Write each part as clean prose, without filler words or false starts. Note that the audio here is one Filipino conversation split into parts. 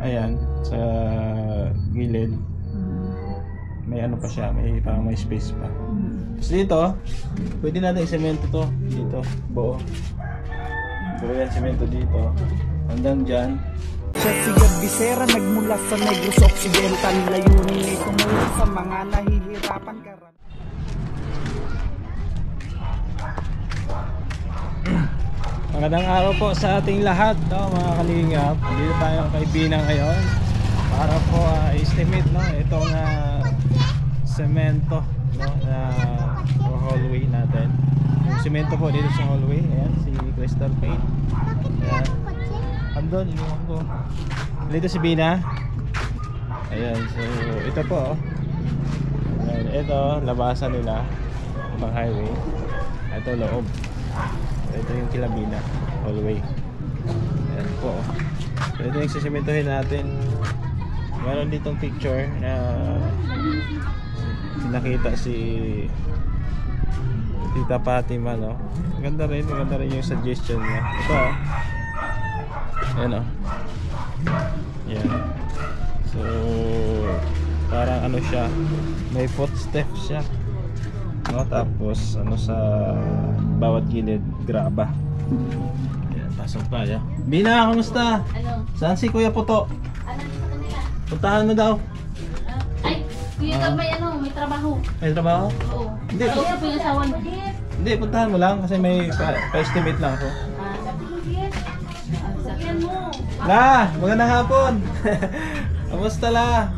Ayan, sa gilid. May ano pa siya, parang may space pa. Tapos dito, pwede natin i-semento to. Dito, buo. Pero yan, semento dito. Hanggang dyan. Siya si Bisera, nagmula sa Negros Occidental. Layunin ay tumulong sa mga nahihirapan karamihan. Magandang araw po sa ating lahat, no, mga kalingap. Dito tayo kay Binang ngayon para po estimate, no, itong semento, no, hallway natin. Yung semento po dito sa hallway. Ayan, si Crystal Paint. Ayan. Andun, inuwan ko. Dito si Bina. Ayan, so ito po. Ayan, ito, labasan nila ng highway. Ito loob. Ito yung kilabina, hallway. Ayan po. So ito yung sisimentohin natin. Meron ditong picture na nakita si Tita Fatima, no? Maganda rin yung suggestion niya. Ito ayan o. Ayan. So parang ano siya, may footsteps siya, no? Tapos ano, sa bawat gilid graba. Ayan, pasok tayo. Bina, kamusta? Ano? Saan si Kuya Puto? Ano sa kanila? Puntahan mo daw. Ay, kuya ka may may trabaho. May trabaho? Oo. Hindi. Kausap po yung asawa mo. Hindi, puntahan mo lang kasi may pa-estimate lang ako. Sakyan mo. La, magandang hapon. Kamusta la?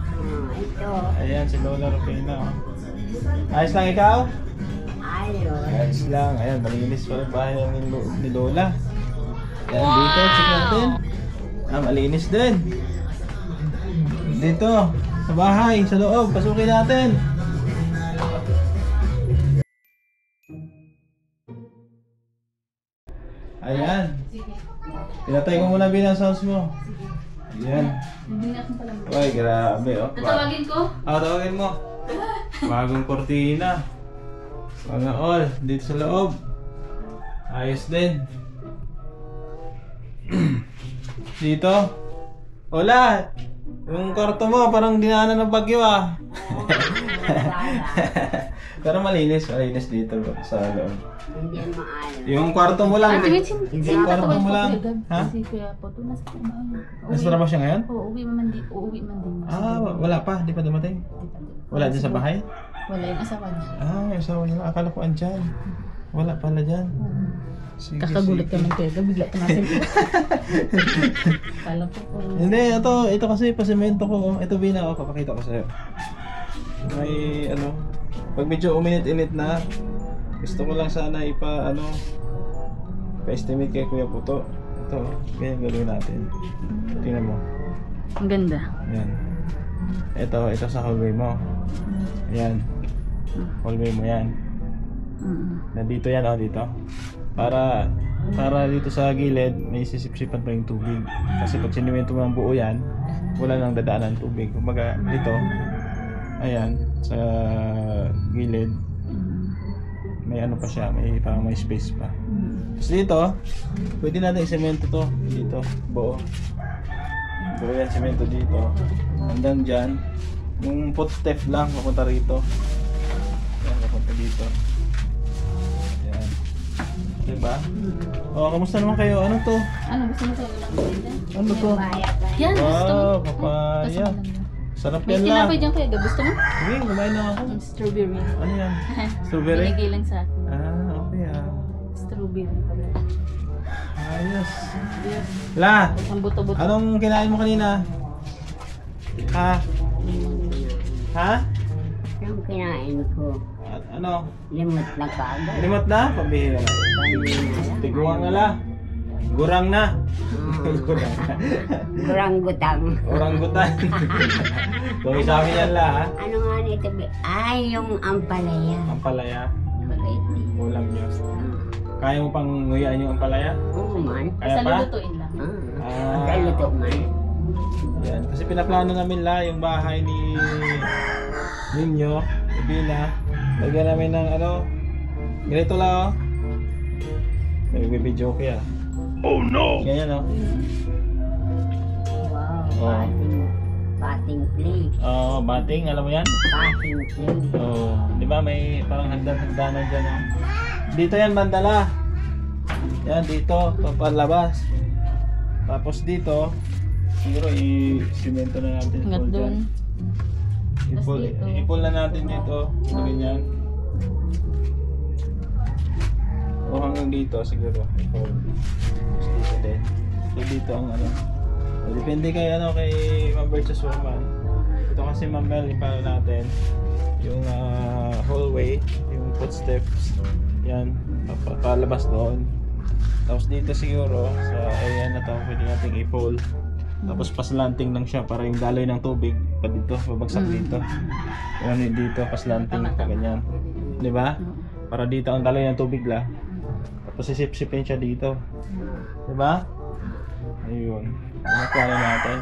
Ito. Ayan, si Lola Rufina. Ayos lang ikaw? Ayos lang. Ayan, malinis pa rin bahay ni Lola. Ayan, dito, check natin. Malinis din. Dito, sa bahay, sa loob, pasukin natin. Ayan. Pinatay ko muna Bina sa house mo. Ayan. Uy, grabe oh. Tatawagin ko? Tawagin mo. Bagong kortina. Mga all, dito sa loob. Ayos din. Dito. Hola! Yung kwarto mo parang dinaanan ng bagyo ah. Pero malinis dito sa loob. Hindi yan maayos. Yung kwarto mo lang. Yung kwarto mo lang. Ha? Si Kuya Poto, nasa trabaho. Nasa trabaho siya ngayon? Oo, uuwi man din. Wala pa, di pa dumating. Wala din sa bahay? Wala yung asawa niya. Yung asawa niya lang. Akala ko andyan. Wala pala dyan. Sige, Kakagulat ka sige. ng Kuya, bigla tumasin ko. Kala ko po. Hindi, ito kasi pasemento ko. Ito Bina, papakita ko sa'yo. May ano, pag medyo uminit-init na, gusto ko lang sana pa-estimate kay Kuya Puto. Ito, ganyan gagawin natin. Tingnan mo. Ang ganda. Ayan. Ito sa hallway mo. Ayan. Hallway mo yan. Nandito yan, dito. Para dito sa gilid, may sisip-sipan pa yung tubig. Kasi pag sinimento mo ng buo yan, wala nang dadaanan ng tubig. Kumbaga, dito, ayan, sa gilid, may ano pa siya, parang may space pa. Tapos dito, pwede natin i-semento to. Dito, buo. Pero yan, semento dito. Hanggang dyan. Yung footstep lang, papunta rito. Yan, papunta dito. Yan. Diba? Kamusta naman kayo? Ano to? Ano gusto mo kayo lang din? Ano to? Yan, gusto mo? Papaya. Sarap May yan lang. tinapay dyan Kuya, gusto mo? Sige, kumain na ako. Yung strawberry. Ano yan? Strawberry? Binigay lang sa akin. Okay Strawberry. Ayos. La, Ang buto-buto. anong kinain mo kanina? Ha? Yung kinain ko, At ano? limot na kagad. Limot na? Pabihira. Tiguang na la. Gurang na. Gurang na. Orangutang. Orangutan. Kung isabi yan la, ha? Ano nga nito? Yung ampalaya. Ampalaya. Bagay din. Ulam nyo. Kaya mo pang nguyaan yung ampalaya? Oo man. Kaya Sa pa? lulutuin lang. Pagkaluto man. Yan. Kasi pinaplano namin la yung bahay ni Ninyo, Bina. Lagyan namin ng ganito la May video kaya. Oh no! Ganyan Wow. Oh. Batting play. Oh, batting, alam mo yan? Batting play. Oh, di ba may parang hagdan-hagdanan dyan. Oh. Dito yan, mandala. Yan, dito, papalabas. Tapos dito, siguro i-simento na natin. Hanggat doon. Ipul, dito. ipul na natin dito. Ganyan. O hanggang dito siguro. Ipul. Tapos dito din. So dito ang ano. Depende kay ano kay Ma'am Bertus Woman. Ito kasi Ma'am Mel, ipalo natin yung hallway, yung footsteps. Yan, papalabas doon. Tapos dito siguro sa area na to pwede nating i-pull. Tapos paslanting lang siya para yung daloy ng tubig pa dito, babagsak dito. Ano dito, paslanting pa ganyan. 'Di ba? Para dito ang daloy ng tubig la. Tapos sisip-sipin siya dito. 'Di ba? Ayun. Ano pa natin?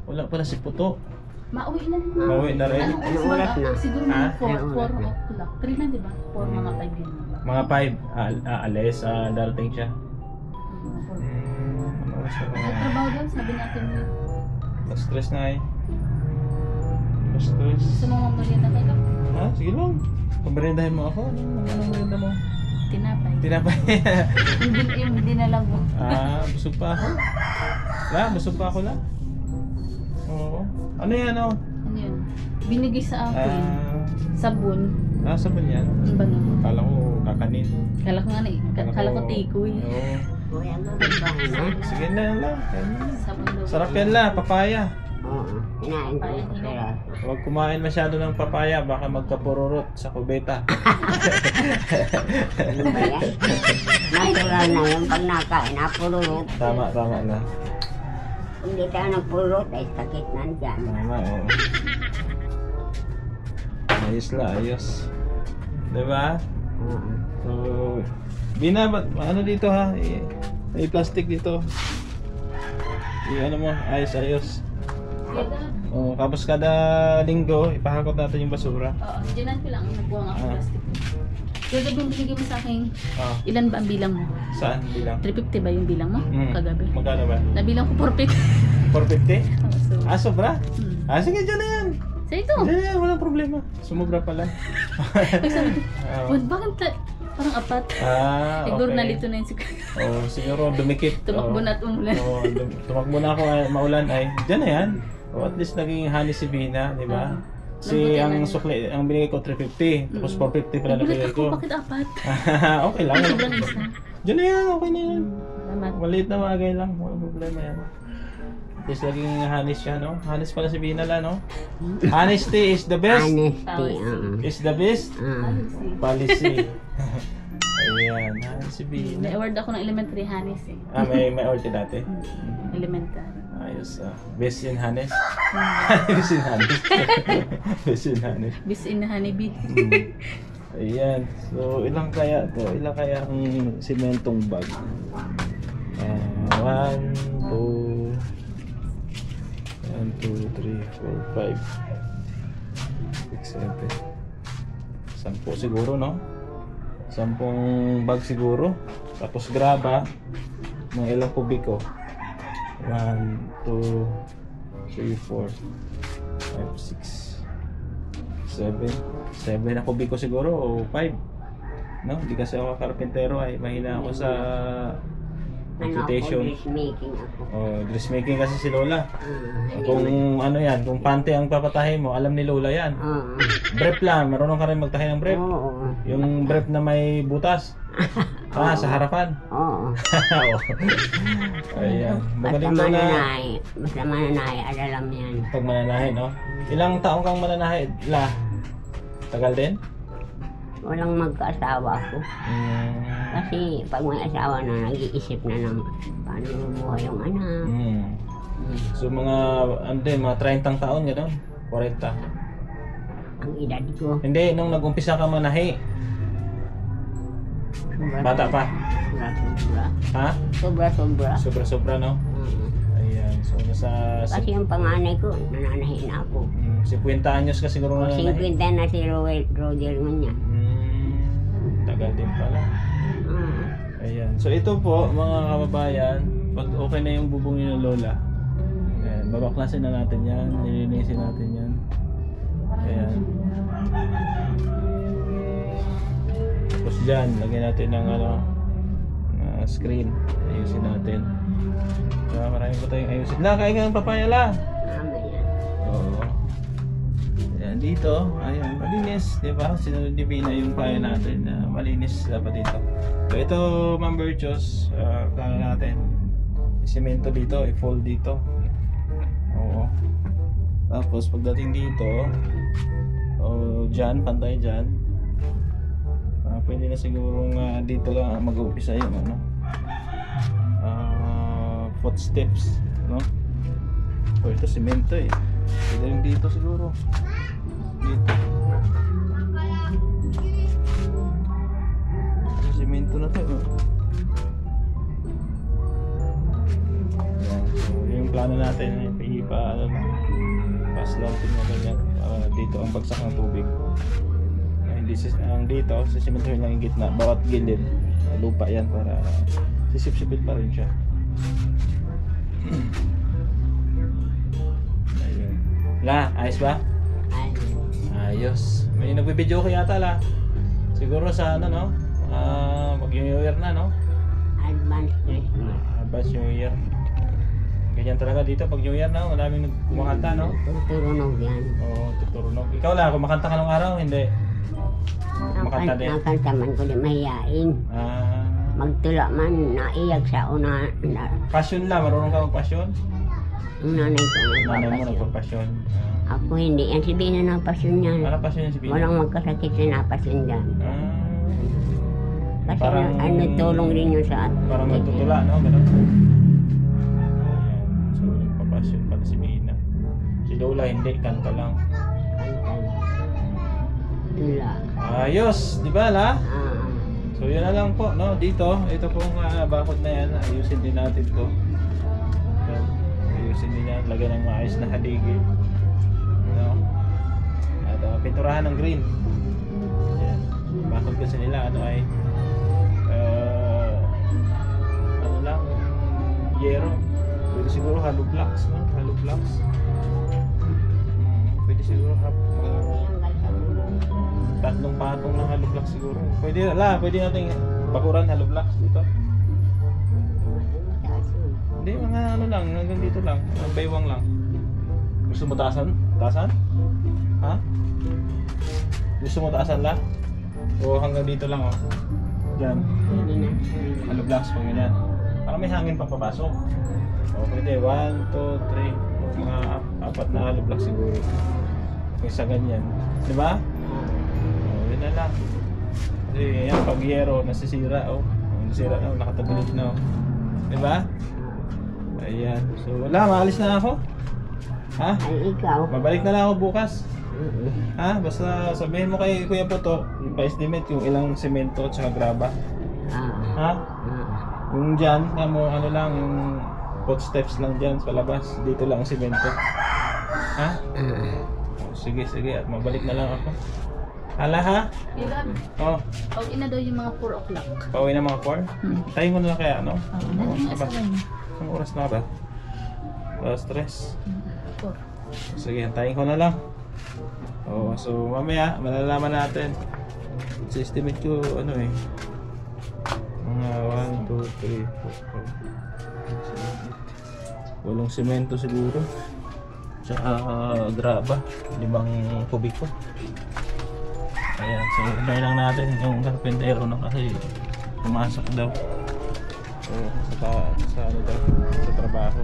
Wala pala si Puto. Mauwi na rin. Mauwi na rin. Anong oras na? Siguro Ha? mga 4 o'clock. 3 na, di ba? 4 mga 5 yun. Mga 5 alis, darating siya. Ano oras na ba? Nagtrabaho daw, sabi natin yun. Stress na eh. Stress. Gusto mo mamarienda kayo? Ha? Sige lang. Paberindahin mo ako. Anong merienda mo? Tinapay. Tinapay. Hindi na lang mo. Busog pa ako. Busog pa ako lang. Oo. Ano yan oh? Ano yun? Binigay sa akin. Sabon. Sabon yan. Ang bango. Kala ko kakanin. Kala ko nga na eh. Kala ko tikoy. Oo. Kuya, magbabahay na. Sige na lang. Sabon daw. Sarap yan la, papaya. Oo. Kinain ko. Pero, Huwag kumain masyado ng papaya, baka magkapururot sa kubeta. ano ba yan? Natural na yun pag nakain. Napururot. Tama na. Kung di tayo nagpurot, ay sakit nandyan. Tama, oo. Ayos la, ayos. Diba? Oo. So, Bina, ano dito ha? May plastic dito. Ano mo, ayos. Oh, tapos kada linggo, ipahakot natin yung basura. Oo, dyanan ko lang. Nagbuwang ako Ah. plastic. Kaya gabi yung binigay mo sa akin, Ah, ilan ba ang bilang mo? saan bilang? 350 ba yung bilang mo? Kagabi. Magkano ba? Nabilang ko 450. 450? So, Sobra? hmm. Sige, dyan na yan. Sa ito. Dyan na yan, walang problema. Sumubra pala. Pag sabi ko, Ah. "Wad, bakit parang apat?" Siguro Okay. nalito na yun siguro. Oh, siguro dumikit. Tumakbo na at umulan. Tumakbo na ako maulan ay. Diyan na yan. At least naging honey si Bina, di ba? Kasi Lambutin ang na yun. sukli, ang binigay ko 350, tapos 450 pala Nagulat nabigay ako, ko. bakit apat? Okay lang. Sobrang isa. Diyan na yan, okay na yan. Salamat. Maliit na bagay lang, walang problema yan. At least naging honest siya, no? Honest pala si Bina la, no? Honesty is the best. Honesty. Oo. Is the best policy. Ayan, honest si Bina. May award ako ng elementary Hanis eh. May orte dati. Elementary. Ayos best in Hanes. Best in Hanes. Best in Hanes. Bis in honeybee. Ayan. So, ilang kaya to? Ilang kaya ang simentong bag? 1, 2, 3, 4, 5, 6, 7. 10 siguro, no? 10 bag siguro. Tapos graba. Mga ilang kubiko. 1, 2, 3, 4, 5, 6, 7. 7 na kubiko siguro o 5. No? Hindi kasi ako karpentero ay mahina ako sa computation. Dressmaking ako. Dressmaking kasi si Lola. Mm. Kung ano yan, kung pante ang papatahin mo, alam ni Lola yan. Oo. Brief lang, marunong ka rin magtahi ng brief. Oo. Yung brief na may butas. Sa harapan. Oo. Ayan. Basta Magaling daw na mananahi. Basta mananahi, alam yan. pag mananahi, no? Ilang taong kang mananahi? Tagal din? Walang magkaasawa ako. Kasi pag may asawa na, nag-iisip na ng paano buhay yung anak. So mga, mga 30 taon, gano'n? 40. Ang edad ko. Hindi, nung nag-umpisa ka manahi. Bata pa. Sobra-sobra. Ha? Sobra-sobra. Sobra-sobra, no? Ayan. So nasa Kasi yung panganay ko, nananahin ako. 50 anyos ka siguro na 50 na si Roger mo niya. Tagal din pala. Ayan. So ito po, mga kababayan, pag okay na yung bubong ni Lola, ayan, babaklasin na natin yan, nilinisin natin yan. Ayan. Tapos dyan, lagyan natin ng ano, screen. Ayusin natin. Marami pa tayong ayusin. Kain ka ng papaya la. Oo. Ayan, dito, ayan, malinis, di ba? Sinunod ni Bina yung payo natin na malinis dapat dito. So ito, Ma'am Berchos, plano natin. Semento dito, i-fold dito. Oo. Tapos pagdating dito, dyan, pantay dyan. Pwede na siguro dito lang mag-uumpisa yung ano, footsteps, no? O ito semento eh. Pwede rin dito siguro. Dito. Ito semento na to. Ayan. So yung plano natin pa-slanting na ganyan para dito ang bagsak ng tubig. Ang dito, sisimentohin lang yung gitna, bawat gilid lupa yan para sisip-sipid pa rin siya. Ayun. La, ayos ba? Ayos. May nagbibideo ko yata la. Siguro sa ano no? Mag-New Year na no? Advance Christmas. Advance New Year. Ganyan talaga dito pag New Year na, maraming kumakanta no? Tuturunog yan. Oo, tuturunog. Ikaw la, kumakanta ka nung araw, hindi? Kumakanta din? Nakanta man ko di mahiyain. Magtula man, naiyak sa una. Passion la, marunong ka mag-passion? Ang nanay ko Nanay mo nagpapasyon. nagpa-passion. Ako hindi yan, si Bina na pasyon yan. Ano passion yan si Bina? Walang magkasakit na napasyon dyan. Kasi Parang- ano, tulong rin yun sa Parang magtutula, no? Ganun. Ayan. So, nagpa-passion pala si Bina. Si Lola hindi, kanta lang. tula. Ayos, di ba la? Ah, So yun na lang po, no? Dito, ito pong bakod na yan, ayusin din natin to. Yan. Ayusin din yan, lagyan ng maayos na haligi. No? At pinturahan ng green. Yan. Bakod kasi nila, ano ay ano lang, yero. Pwede siguro hollow blocks, no? Hollow blocks. Pwede siguro tatlong patong ng hollow blocks siguro. Pwede nating bakuran hollow blocks dito. Hindi, mga ano lang, hanggang dito lang, baywang lang. Gusto mo taasan? Taasan? Ha? Gusto mo taasan lang? O hanggang dito lang oh. Diyan. Hollow blocks po ganyan. Para may hangin pa papasok. O pwede, 1, 2, 3, mga apat na hollow blocks siguro. Isa ganyan. Diba? Yun na lang. Kasi yan, pag yero, nasisira oh. Nasisira na, nakatabilis na oh. Diba? Ayan. So wala, maalis na ako. Ha? ay ikaw. Babalik na lang ako bukas. Ha? Basta sabihin mo kay Kuya Puto, ipa-estimate yung ilang semento at saka graba. Ha? Yung dyan, ano lang, yung footsteps lang dyan sa labas. Dito lang ang semento. Ha? Sige, sige. At mabalik na lang ako. Hala ha? Ilan? Oh, Pauwi na daw yung mga 4 o'clock. pauwi na mga 4? Tayo mo na lang kaya, ano? Nandun Oras yung na ba? asawa niya. Anong oras na ba? Alas 3. 4. Sige, antayin ko na lang. Oo, so mamaya malalaman natin. Sa estimate ko ano eh. Mga 1, 2, 3, 4, 5, 6, 7, 8. Walong semento siguro. Tsaka graba, 5 kubiko. Ayan, so unahin lang natin yung karpentero na kasi pumasok daw. So, sa ano daw, sa trabaho.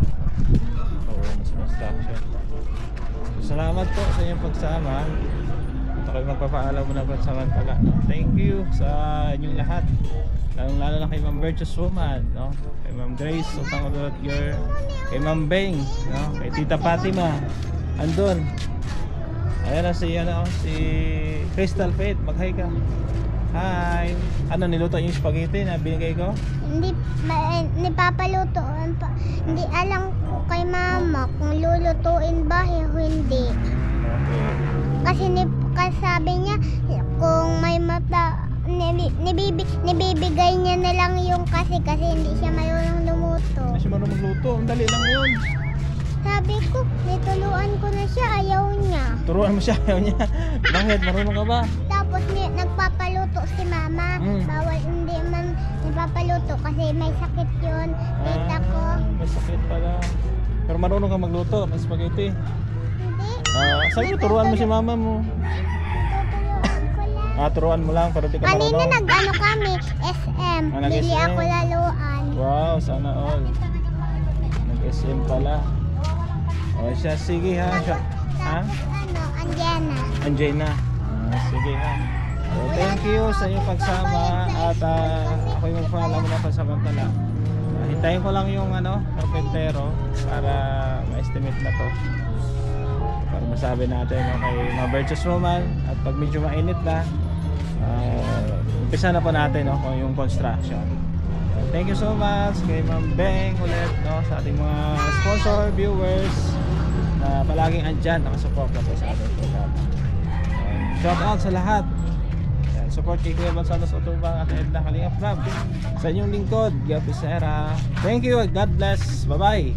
Oo, mas construction. So, salamat po sa inyong pagsama. At ako'y magpapaalam mo na pansamantala. Thank you sa inyong lahat. Lalo na kay Ma'am Virtuous Woman, no? Kay Ma'am Grace, Utang Udulot Girl, kay Ma'am Beng, no? Kay Tita Fatima, andun. Ayan na si Crystal Faith, mag-hi ka. Hi! Ano, niluto yung spaghetti na binigay ko? Hindi papalutuin pa. Hindi alam ko kay mama kung lulutuin ba o hindi. Okay. Kasi sabi niya kung may mata nibibigay niya na lang yung kasi hindi siya marunong lumuto. Hindi siya marunong magluto, ang dali lang yun. Sabi ko, nituluan ko na siya, ayaw niya. Turuan mo siya, ayaw niya. Bakit? Marunong ka ba? Tapos nagpapaluto si mama. Bawal hindi man nagpapaluto kasi may sakit yun. Tita ko. May sakit pala. Pero marunong ka magluto ng spaghetti. Hindi. Sabi ko, turuan mo si mama mo. Tutuluan ko lang. Turuan mo lang, pero di ka Kanina marunong. nag-ano kami, SM. Bili nag-SM. ako laluan. Wow, sana all. Nag-SM pala. O siya, sige ha. Siya. Ha? Tapos Andiana. Anjena. Sige ha. So, thank you sa iyong pagsama at ako yung magpaalam mo na pansamantala. Hintayin ko lang yung karpentero para ma-estimate na to. Para masabi natin kay mga virtuous woman at pag medyo mainit na, umpisa na po natin kung yung construction. Thank you so much kay Ma'am Beng ulit sa ating mga sponsor, viewers na palaging andyan, nakasuporta po sa ating program. Shout out sa lahat. Support kay Kuya Gonzalo Otubang at Edna Kalingap Rab. Sa inyong lingkod, Gabi Sera. Thank you and God bless. Bye-bye.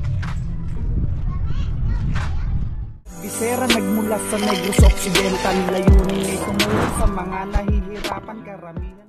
Bisera nagmula sa Negros Occidental, layunin ay tumulong sa mga nahihirapan karamihan.